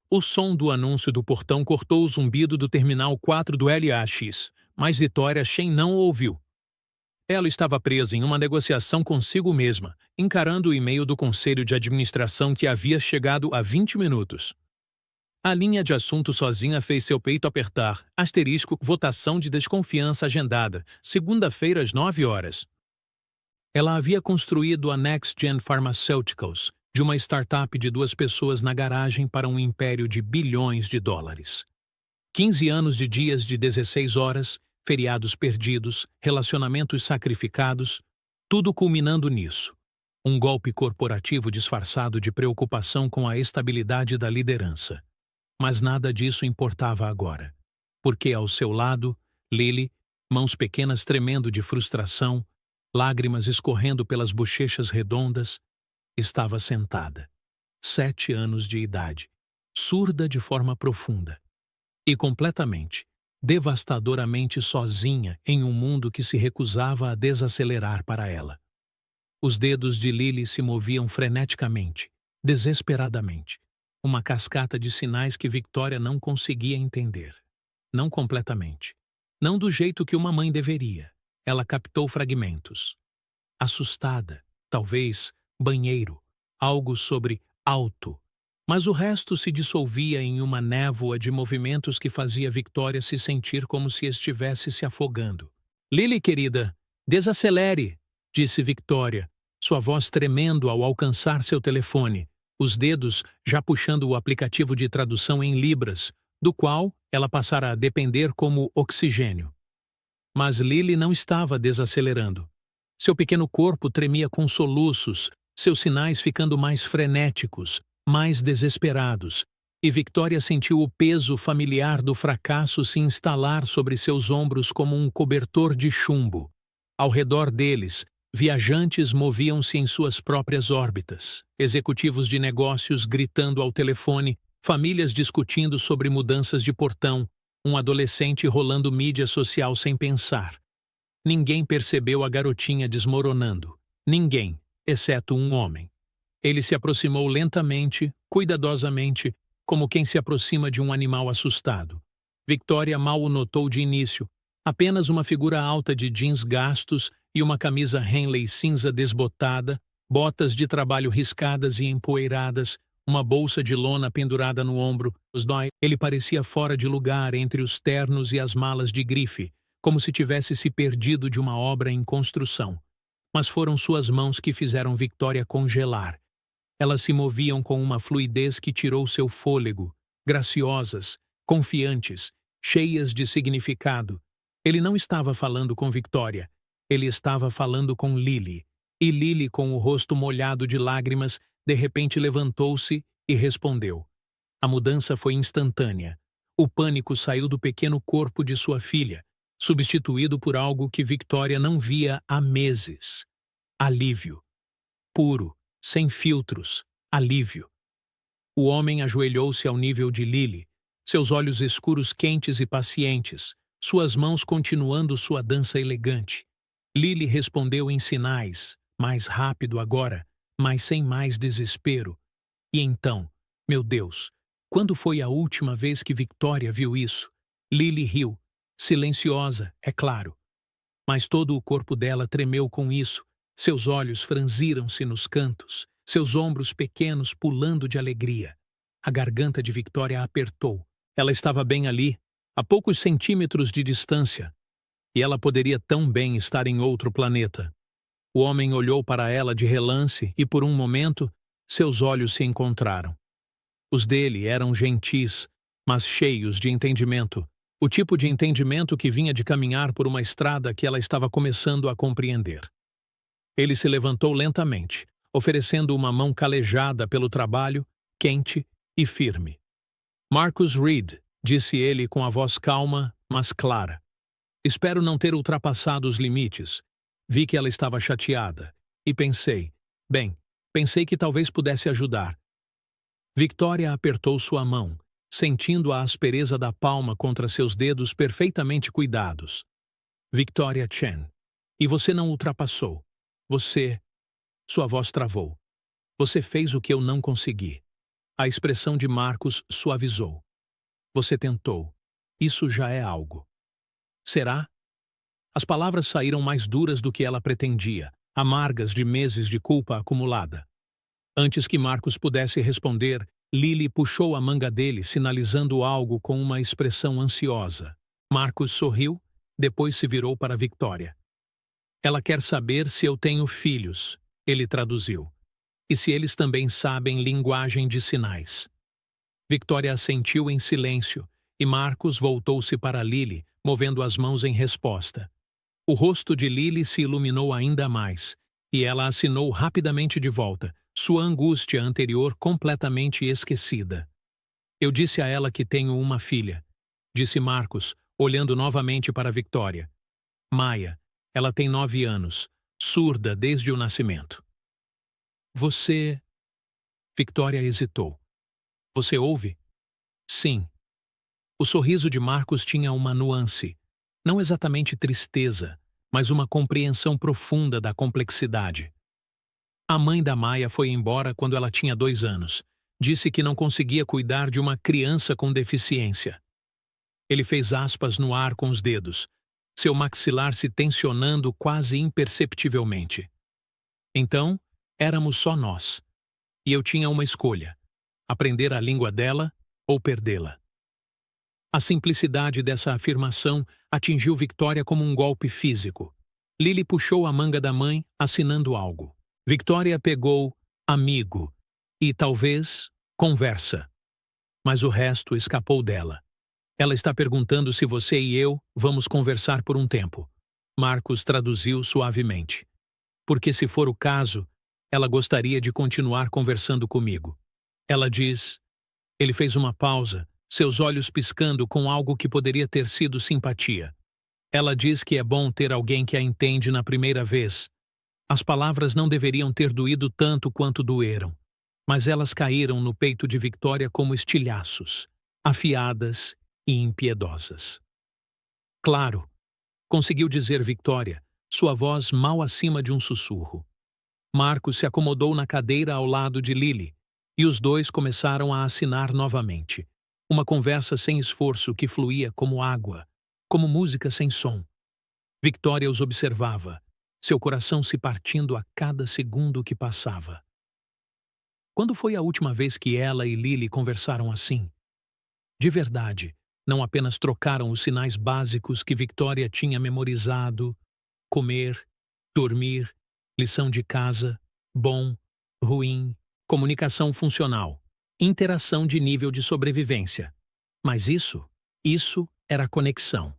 O som do anúncio do portão cortou o zumbido do terminal 4 do LAX, mas Victoria Chen não o ouviu. Ela estava presa em uma negociação consigo mesma, encarando o e-mail do conselho de administração que havia chegado há 20 minutos. A linha de assunto sozinha fez seu peito apertar. Votação de desconfiança agendada, segunda-feira às 9 horas. Ela havia construído a Next Gen Pharmaceuticals, de uma startup de 2 pessoas na garagem para um império de bilhões de dólares. 15 anos de dias de 16 horas, feriados perdidos, relacionamentos sacrificados, tudo culminando nisso. Um golpe corporativo disfarçado de preocupação com a estabilidade da liderança. Mas nada disso importava agora, porque ao seu lado, Lily, mãos pequenas tremendo de frustração, lágrimas escorrendo pelas bochechas redondas, estava sentada. 7 anos de idade, surda de forma profunda. E completamente, devastadoramente sozinha em um mundo que se recusava a desacelerar para ela. Os dedos de Lily se moviam freneticamente, desesperadamente. Uma cascata de sinais que Victoria não conseguia entender. Não completamente. Não do jeito que uma mãe deveria. Ela captou fragmentos. Assustada, talvez, banheiro, algo sobre alto. Mas o resto se dissolvia em uma névoa de movimentos que fazia Victoria se sentir como se estivesse se afogando. Lily, querida, desacelere, disse Victoria, sua voz tremendo ao alcançar seu telefone, os dedos já puxando o aplicativo de tradução em libras, do qual ela passara a depender como oxigênio. Mas Lily não estava desacelerando. Seu pequeno corpo tremia com soluços, seus sinais ficando mais frenéticos, mais desesperados, e Victoria sentiu o peso familiar do fracasso se instalar sobre seus ombros como um cobertor de chumbo. Ao redor deles, viajantes moviam-se em suas próprias órbitas, executivos de negócios gritando ao telefone, famílias discutindo sobre mudanças de portão, um adolescente rolando mídia social sem pensar. Ninguém percebeu a garotinha desmoronando. Ninguém, exceto um homem. Ele se aproximou lentamente, cuidadosamente, como quem se aproxima de um animal assustado. Victoria mal o notou de início, apenas uma figura alta de jeans gastos e uma camisa Henley cinza desbotada, botas de trabalho riscadas e empoeiradas, uma bolsa de lona pendurada no ombro. Ele parecia fora de lugar entre os ternos e as malas de grife, como se tivesse se perdido de uma obra em construção. Mas foram suas mãos que fizeram Victoria congelar. Elas se moviam com uma fluidez que tirou seu fôlego, graciosas, confiantes, cheias de significado. Ele não estava falando com Victoria, ele estava falando com Lily. E Lily, com o rosto molhado de lágrimas, de repente levantou-se e respondeu. A mudança foi instantânea. O pânico saiu do pequeno corpo de sua filha, substituído por algo que Victoria não via há meses. Alívio. Puro, sem filtros. Alívio. O homem ajoelhou-se ao nível de Lily, seus olhos escuros quentes e pacientes, suas mãos continuando sua dança elegante. Lily respondeu em sinais, mais rápido agora, mas sem mais desespero. E então, meu Deus, quando foi a última vez que Victoria viu isso? Lily riu, silenciosa, é claro. Mas todo o corpo dela tremeu com isso, seus olhos franziram-se nos cantos, seus ombros pequenos pulando de alegria. A garganta de Victoria apertou. Ela estava bem ali, a poucos centímetros de distância, e ela poderia tão bem estar em outro planeta. O homem olhou para ela de relance e, por um momento, seus olhos se encontraram. Os dele eram gentis, mas cheios de entendimento, o tipo de entendimento que vinha de caminhar por uma estrada que ela estava começando a compreender. Ele se levantou lentamente, oferecendo uma mão calejada pelo trabalho, quente e firme. Marcus Reed, disse ele com a voz calma, mas clara. Espero não ter ultrapassado os limites. Vi que ela estava chateada, e pensei que talvez pudesse ajudar. Victoria apertou sua mão, sentindo a aspereza da palma contra seus dedos perfeitamente cuidados. Victoria Chen. E você não ultrapassou. Você... Sua voz travou. Você fez o que eu não consegui. A expressão de Marcos suavizou. Você tentou. Isso já é algo. Será? As palavras saíram mais duras do que ela pretendia, amargas de meses de culpa acumulada. Antes que Marcos pudesse responder, Lily puxou a manga dele, sinalizando algo com uma expressão ansiosa. Marcos sorriu, depois se virou para Victoria. Ela quer saber se eu tenho filhos, ele traduziu. E se eles também sabem linguagem de sinais. Victoria assentiu em silêncio, e Marcos voltou-se para Lily, movendo as mãos em resposta. O rosto de Lily se iluminou ainda mais, e ela assinou rapidamente de volta, sua angústia anterior completamente esquecida. Eu disse a ela que tenho uma filha, disse Marcos, olhando novamente para Victoria. Maia, ela tem 9 anos, surda desde o nascimento. Você... Victoria hesitou. Você ouve? Sim. O sorriso de Marcos tinha uma nuance, não exatamente tristeza, mas uma compreensão profunda da complexidade. A mãe da Maia foi embora quando ela tinha 2 anos. Disse que não conseguia cuidar de uma criança com deficiência. Ele fez aspas no ar com os dedos, seu maxilar se tensionando quase imperceptivelmente. Então, éramos só nós. E eu tinha uma escolha: aprender a língua dela ou perdê-la. A simplicidade dessa afirmação atingiu Victoria como um golpe físico. Lily puxou a manga da mãe, assinando algo. Victoria pegou amigo e, talvez, conversa. Mas o resto escapou dela. Ela está perguntando se você e eu vamos conversar por um tempo. Marcos traduziu suavemente. Porque se for o caso, ela gostaria de continuar conversando comigo. Ela diz... Ele fez uma pausa, seus olhos piscando com algo que poderia ter sido simpatia. Ela diz que é bom ter alguém que a entende na primeira vez. As palavras não deveriam ter doído tanto quanto doeram, mas elas caíram no peito de Victoria como estilhaços, afiadas e impiedosas. Claro, conseguiu dizer Victoria, sua voz mal acima de um sussurro. Marcos se acomodou na cadeira ao lado de Lily, e os dois começaram a assinar novamente. Uma conversa sem esforço que fluía como água, como música sem som. Victoria os observava, seu coração se partindo a cada segundo que passava. Quando foi a última vez que ela e Lily conversaram assim? De verdade, não apenas trocaram os sinais básicos que Victoria tinha memorizado: comer, dormir, lição de casa, bom, ruim, comunicação funcional, interação de nível de sobrevivência. Mas isso era conexão.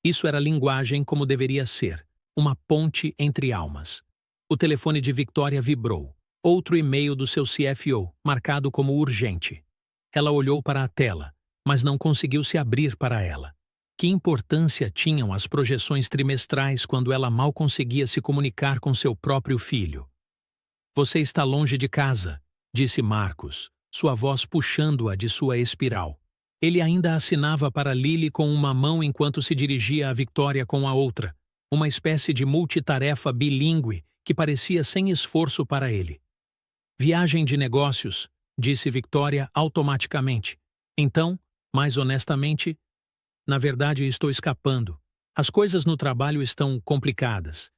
Isso era linguagem como deveria ser, uma ponte entre almas. O telefone de Victoria vibrou. Outro e-mail do seu CFO, marcado como urgente. Ela olhou para a tela, mas não conseguiu se abrir para ela. Que importância tinham as projeções trimestrais quando ela mal conseguia se comunicar com seu próprio filho? Você está longe de casa, disse Marcos, sua voz puxando-a de sua espiral. Ele ainda assinava para Lily com uma mão enquanto se dirigia a Victoria com a outra, uma espécie de multitarefa bilíngue que parecia sem esforço para ele. Viagem de negócios, disse Victoria automaticamente. Então, mais honestamente, na verdade estou escapando. As coisas no trabalho estão complicadas.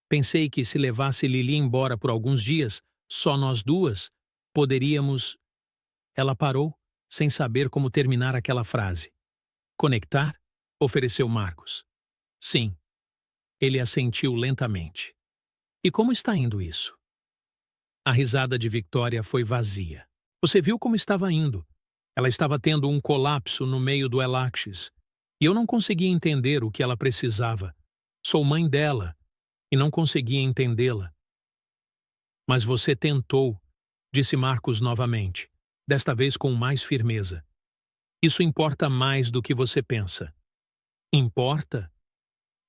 Pensei que se levasse Lily embora por alguns dias, só nós duas, poderíamos... Ela parou, sem saber como terminar aquela frase. Conectar? Ofereceu Marcos. Sim. Ele assentiu lentamente. E como está indo isso? A risada de Victoria foi vazia. Você viu como estava indo. Ela estava tendo um colapso no meio do Elaxis. E eu não conseguia entender o que ela precisava. Sou mãe dela e não conseguia entendê-la. Mas você tentou, disse Marcos novamente, desta vez com mais firmeza. Isso importa mais do que você pensa. Importa?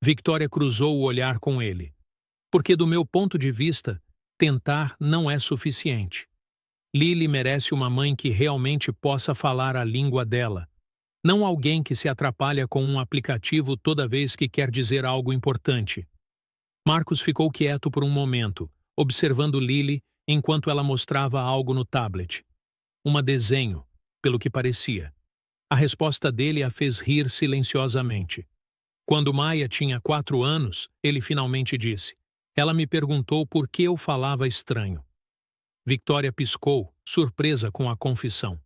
Victoria cruzou o olhar com ele. Porque do meu ponto de vista, tentar não é suficiente. Lily merece uma mãe que realmente possa falar a língua dela, não alguém que se atrapalha com um aplicativo toda vez que quer dizer algo importante. Marcos ficou quieto por um momento, observando Lily enquanto ela mostrava algo no tablet. uma desenho, pelo que parecia. A resposta dele a fez rir silenciosamente. Quando Maia tinha 4 anos, ele finalmente disse. Ela me perguntou por que eu falava estranho. Victoria piscou, surpresa com a confissão.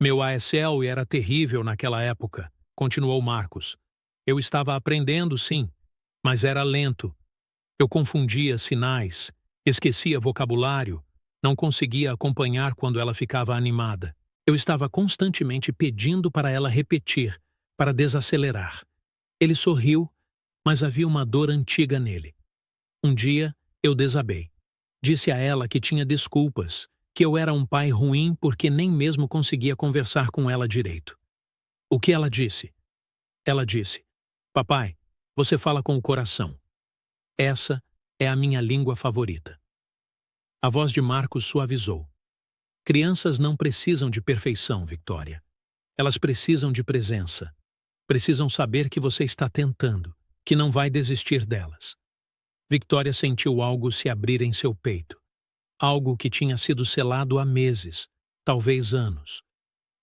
Meu ASL era terrível naquela época, continuou Marcos. Eu estava aprendendo, sim, mas era lento. Eu confundia sinais, esquecia vocabulário, não conseguia acompanhar quando ela ficava animada. Eu estava constantemente pedindo para ela repetir, para desacelerar. Ele sorriu, mas havia uma dor antiga nele. Um dia, eu desabei. Disse a ela que tinha desculpas, que eu era um pai ruim porque nem mesmo conseguia conversar com ela direito. O que ela disse? Ela disse, papai, você fala com o coração. Essa é a minha língua favorita. A voz de Marcos suavizou. Crianças não precisam de perfeição, Victoria. Elas precisam de presença. Precisam saber que você está tentando, que não vai desistir delas. Victoria sentiu algo se abrir em seu peito. Algo que tinha sido selado há meses, talvez anos.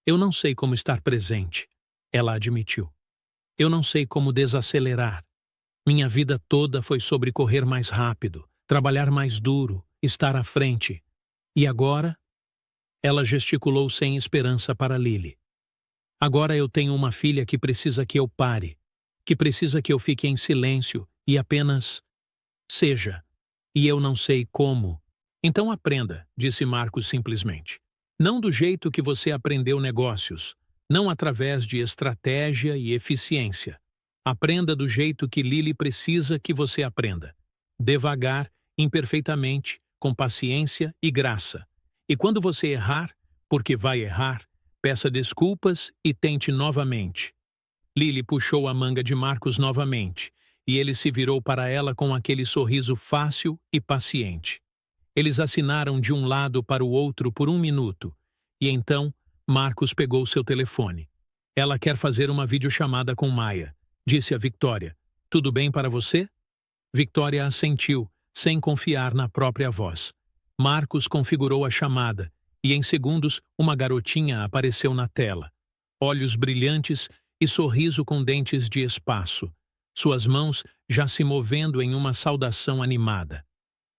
Eu não sei como estar presente, ela admitiu. Eu não sei como desacelerar. Minha vida toda foi sobre correr mais rápido, trabalhar mais duro, estar à frente. E agora? Ela gesticulou sem esperança para Lily. Agora eu tenho uma filha que precisa que eu pare, que precisa que eu fique em silêncio e apenas seja. E eu não sei como. Então aprenda, disse Marcos simplesmente. Não do jeito que você aprendeu negócios, não através de estratégia e eficiência. Aprenda do jeito que Lily precisa que você aprenda. Devagar, imperfeitamente, com paciência e graça. E quando você errar, porque vai errar, peça desculpas e tente novamente. Lily puxou a manga de Marcos novamente, e ele se virou para ela com aquele sorriso fácil e paciente. Eles assinaram de um lado para o outro por 1 minuto, e então Marcos pegou seu telefone. Ela quer fazer uma videochamada com Maia, disse a Victoria. Tudo bem para você? Victoria assentiu, sem confiar na própria voz. Marcos configurou a chamada, e em segundos uma garotinha apareceu na tela. Olhos brilhantes e sorriso com dentes de espaço. Suas mãos já se movendo em uma saudação animada.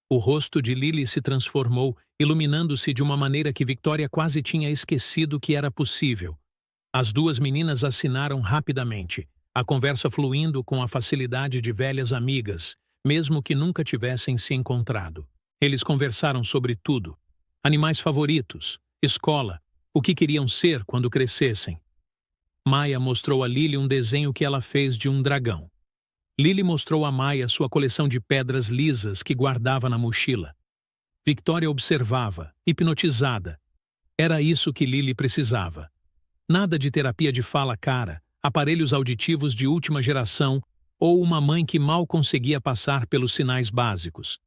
O rosto de Lily se transformou, iluminando-se de uma maneira que Victoria quase tinha esquecido que era possível. As duas meninas assinaram rapidamente, a conversa fluindo com a facilidade de velhas amigas, mesmo que nunca tivessem se encontrado. Eles conversaram sobre tudo. Animais favoritos, escola, o que queriam ser quando crescessem. Maia mostrou a Lily um desenho que ela fez de um dragão. Lily mostrou a Maia sua coleção de pedras lisas que guardava na mochila. Victoria observava, hipnotizada. Era isso que Lily precisava. Nada de terapia de fala cara, aparelhos auditivos de última geração ou uma mãe que mal conseguia passar pelos sinais básicos.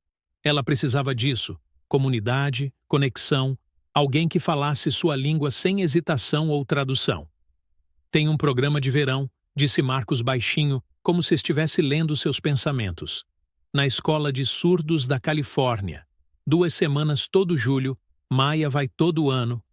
Ela precisava disso, comunidade, conexão, alguém que falasse sua língua sem hesitação ou tradução. Tem um programa de verão, disse Marcos baixinho, como se estivesse lendo seus pensamentos. Na escola de surdos da Califórnia. 2 semanas todo julho, Maia vai todo ano.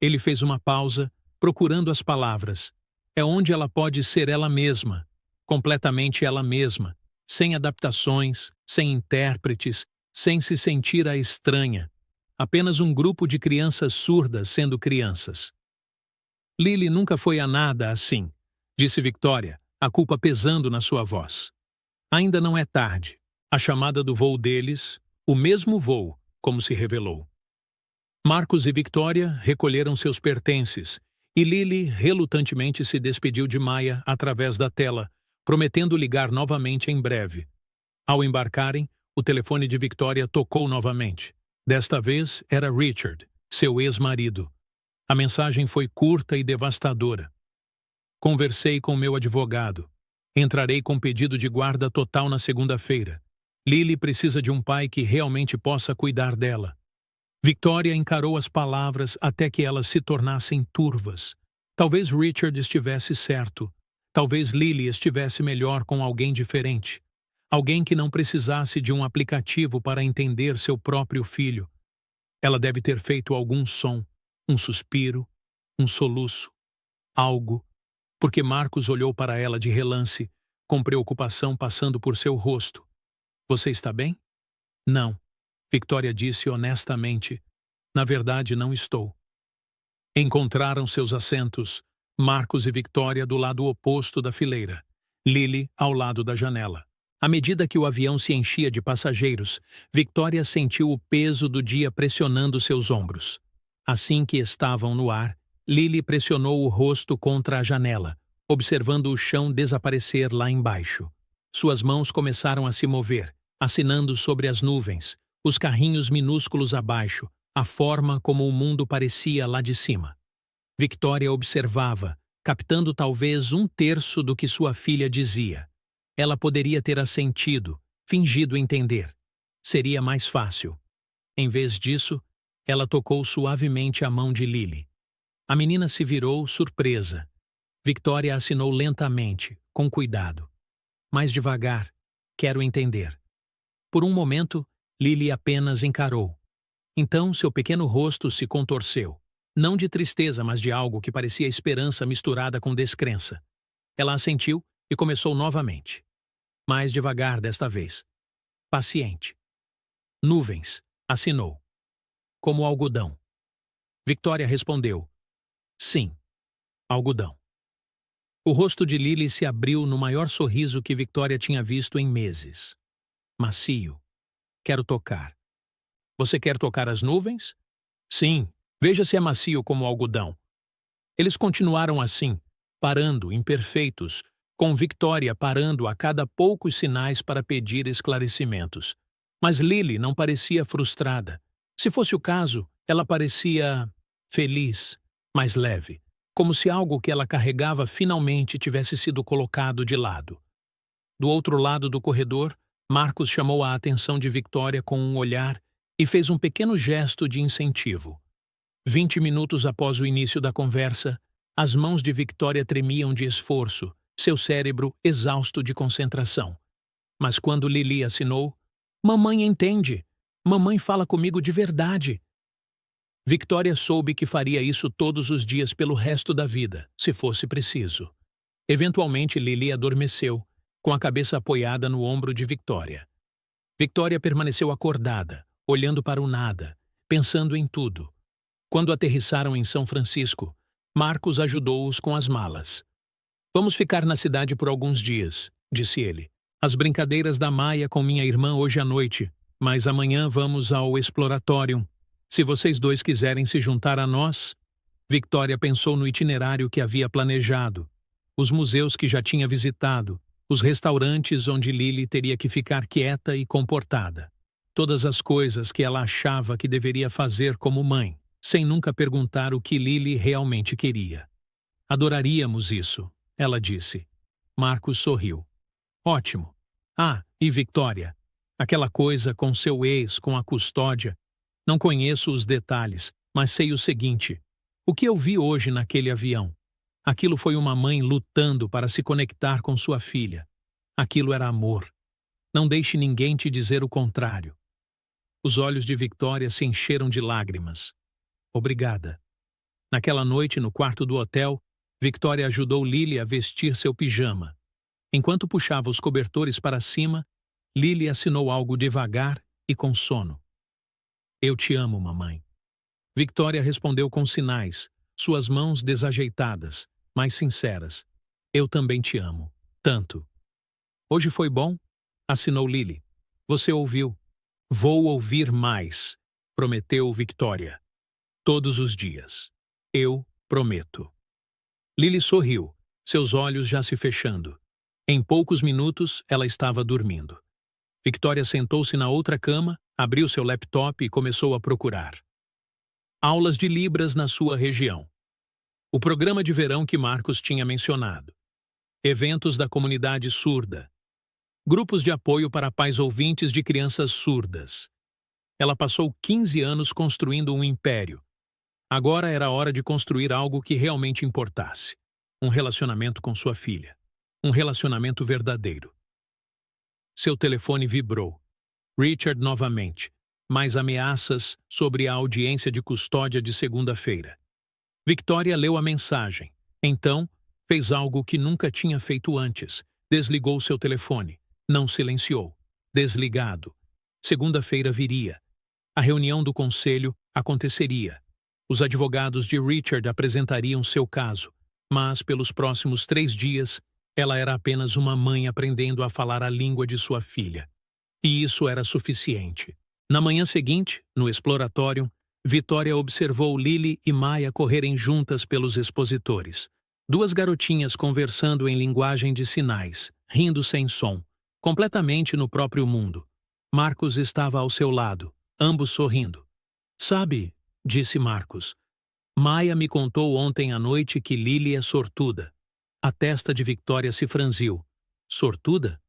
Ele fez uma pausa, procurando as palavras. É onde ela pode ser ela mesma, completamente ela mesma, sem adaptações, sem intérpretes, sem se sentir a estranha. Apenas um grupo de crianças surdas sendo crianças. Lily nunca foi a nada assim, disse Victoria, a culpa pesando na sua voz. Ainda não é tarde. A chamada do voo deles, o mesmo voo, como se revelou. Marcos e Victoria recolheram seus pertences, e Lily relutantemente se despediu de Maia através da tela, prometendo ligar novamente em breve. Ao embarcarem, o telefone de Victoria tocou novamente. Desta vez era Richard, seu ex-marido. A mensagem foi curta e devastadora. Conversei com meu advogado. Entrarei com pedido de guarda total na segunda-feira. Lily precisa de um pai que realmente possa cuidar dela. Victoria encarou as palavras até que elas se tornassem turvas. Talvez Richard estivesse certo. Talvez Lily estivesse melhor com alguém diferente. Alguém que não precisasse de um aplicativo para entender seu próprio filho. Ela deve ter feito algum som, Um suspiro, um soluço, algo, porque Marcos olhou para ela de relance, com preocupação passando por seu rosto. Você está bem? Não, Victoria disse honestamente. Na verdade, não estou. Encontraram seus assentos, Marcos e Victoria do lado oposto da fileira, Lily ao lado da janela. À medida que o avião se enchia de passageiros, Victoria sentiu o peso do dia pressionando seus ombros. Assim que estavam no ar, Lily pressionou o rosto contra a janela, observando o chão desaparecer lá embaixo. Suas mãos começaram a se mover, assinando sobre as nuvens, os carrinhos minúsculos abaixo, a forma como o mundo parecia lá de cima. Victoria observava, captando talvez um terço do que sua filha dizia. Ela poderia ter assentido, fingido entender. Seria mais fácil. Em vez disso, ela tocou suavemente a mão de Lily. A menina se virou, surpresa. Victoria assinou lentamente, com cuidado. Mais devagar. Quero entender. Por um momento, Lily apenas encarou. Então, seu pequeno rosto se contorceu. Não de tristeza, mas de algo que parecia esperança misturada com descrença. Ela assentiu e começou novamente. Mais devagar desta vez. Paciente. Nuvens, assinou. Como algodão. Victoria respondeu. Sim, algodão. O rosto de Lily se abriu no maior sorriso que Victoria tinha visto em meses. Macio. Quero tocar. Você quer tocar as nuvens? Sim, veja se é macio como algodão. Eles continuaram assim, parando, imperfeitos, com Victoria parando a cada poucos sinais para pedir esclarecimentos. Mas Lily não parecia frustrada. Se fosse o caso, ela parecia feliz, mais leve, como se algo que ela carregava finalmente tivesse sido colocado de lado. Do outro lado do corredor, Marcos chamou a atenção de Victoria com um olhar e fez um pequeno gesto de incentivo. 20 minutos após o início da conversa, as mãos de Victoria tremiam de esforço, seu cérebro exausto de concentração. Mas quando Lily assinou, "Mamãe entende. Mamãe fala comigo de verdade." Victoria soube que faria isso todos os dias pelo resto da vida, se fosse preciso. Eventualmente, Lily adormeceu, com a cabeça apoiada no ombro de Victoria. Victoria permaneceu acordada, olhando para o nada, pensando em tudo. Quando aterrissaram em São Francisco, Marcos ajudou-os com as malas. Vamos ficar na cidade por alguns dias, disse ele. As brincadeiras da Maia com minha irmã hoje à noite, mas amanhã vamos ao Exploratorium. Se vocês dois quiserem se juntar a nós... Victoria pensou no itinerário que havia planejado, os museus que já tinha visitado, os restaurantes onde Lily teria que ficar quieta e comportada. Todas as coisas que ela achava que deveria fazer como mãe, sem nunca perguntar o que Lily realmente queria. Adoraríamos isso, ela disse. Marcos sorriu. Ótimo. Ah, e Victoria, aquela coisa com seu ex, com a custódia. Não conheço os detalhes, mas sei o seguinte. O que eu vi hoje naquele avião? Aquilo foi uma mãe lutando para se conectar com sua filha. Aquilo era amor. Não deixe ninguém te dizer o contrário. Os olhos de Victoria se encheram de lágrimas. Obrigada. Naquela noite, no quarto do hotel, Victoria ajudou Lily a vestir seu pijama. Enquanto puxava os cobertores para cima, Lily assinou algo devagar e com sono. Eu te amo, mamãe. Victoria respondeu com sinais, suas mãos desajeitadas, mas sinceras. Eu também te amo. Tanto. Hoje foi bom? Assinou Lily. Você ouviu. Vou ouvir mais, prometeu Victoria. Todos os dias. Eu prometo. Lily sorriu, seus olhos já se fechando. Em poucos minutos, ela estava dormindo. Victoria sentou-se na outra cama, abriu seu laptop e começou a procurar. Aulas de Libras na sua região. O programa de verão que Marcos tinha mencionado. Eventos da comunidade surda. Grupos de apoio para pais ouvintes de crianças surdas. Ela passou 15 anos construindo um império. Agora era hora de construir algo que realmente importasse. Um relacionamento com sua filha. Um relacionamento verdadeiro. Seu telefone vibrou. Richard novamente. mais ameaças sobre a audiência de custódia de segunda-feira. Victoria leu a mensagem. Então, fez algo que nunca tinha feito antes. Desligou seu telefone. Não silenciou. Desligado. Segunda-feira viria. A reunião do conselho aconteceria. Os advogados de Richard apresentariam seu caso, mas pelos próximos 3 dias, ela era apenas uma mãe aprendendo a falar a língua de sua filha. E isso era suficiente. Na manhã seguinte, no exploratório, Victoria observou Lily e Maya correrem juntas pelos expositores. 2 garotinhas conversando em linguagem de sinais, rindo sem som, completamente no próprio mundo. Marcos estava ao seu lado, ambos sorrindo. Sabe, disse Marcos, Maya me contou ontem à noite que Lily é sortuda. A testa de Victoria se franziu. Sortuda?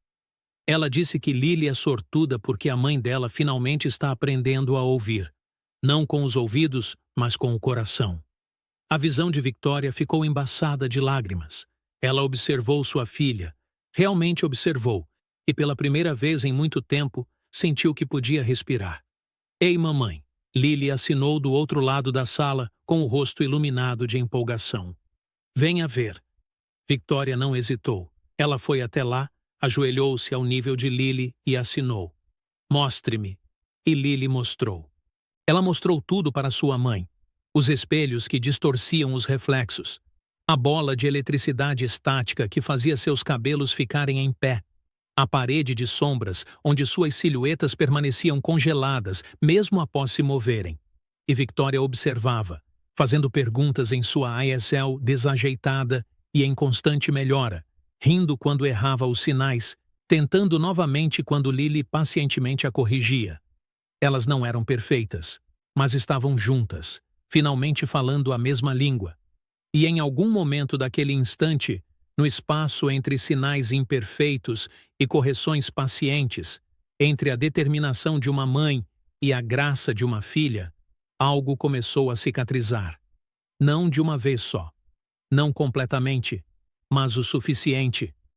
Ela disse que Lily é sortuda porque a mãe dela finalmente está aprendendo a ouvir. Não com os ouvidos, mas com o coração. A visão de Victoria ficou embaçada de lágrimas. Ela observou sua filha, realmente observou, e pela primeira vez em muito tempo, sentiu que podia respirar. Ei, mamãe! Lily assinou do outro lado da sala, com o rosto iluminado de empolgação. Venha ver. Victoria não hesitou. Ela foi até lá, ajoelhou-se ao nível de Lily e assinou. Mostre-me. E Lily mostrou. Ela mostrou tudo para sua mãe. Os espelhos que distorciam os reflexos. A bola de eletricidade estática que fazia seus cabelos ficarem em pé. A parede de sombras onde suas silhuetas permaneciam congeladas, mesmo após se moverem. E Victoria observava, fazendo perguntas em sua ISL desajeitada e em constante melhora, rindo quando errava os sinais, tentando novamente quando Lily pacientemente a corrigia. Elas não eram perfeitas, mas estavam juntas, finalmente falando a mesma língua. E em algum momento daquele instante, no espaço entre sinais imperfeitos e correções pacientes, entre a determinação de uma mãe e a graça de uma filha, algo começou a cicatrizar. Não de uma vez só. Não completamente, mas o suficiente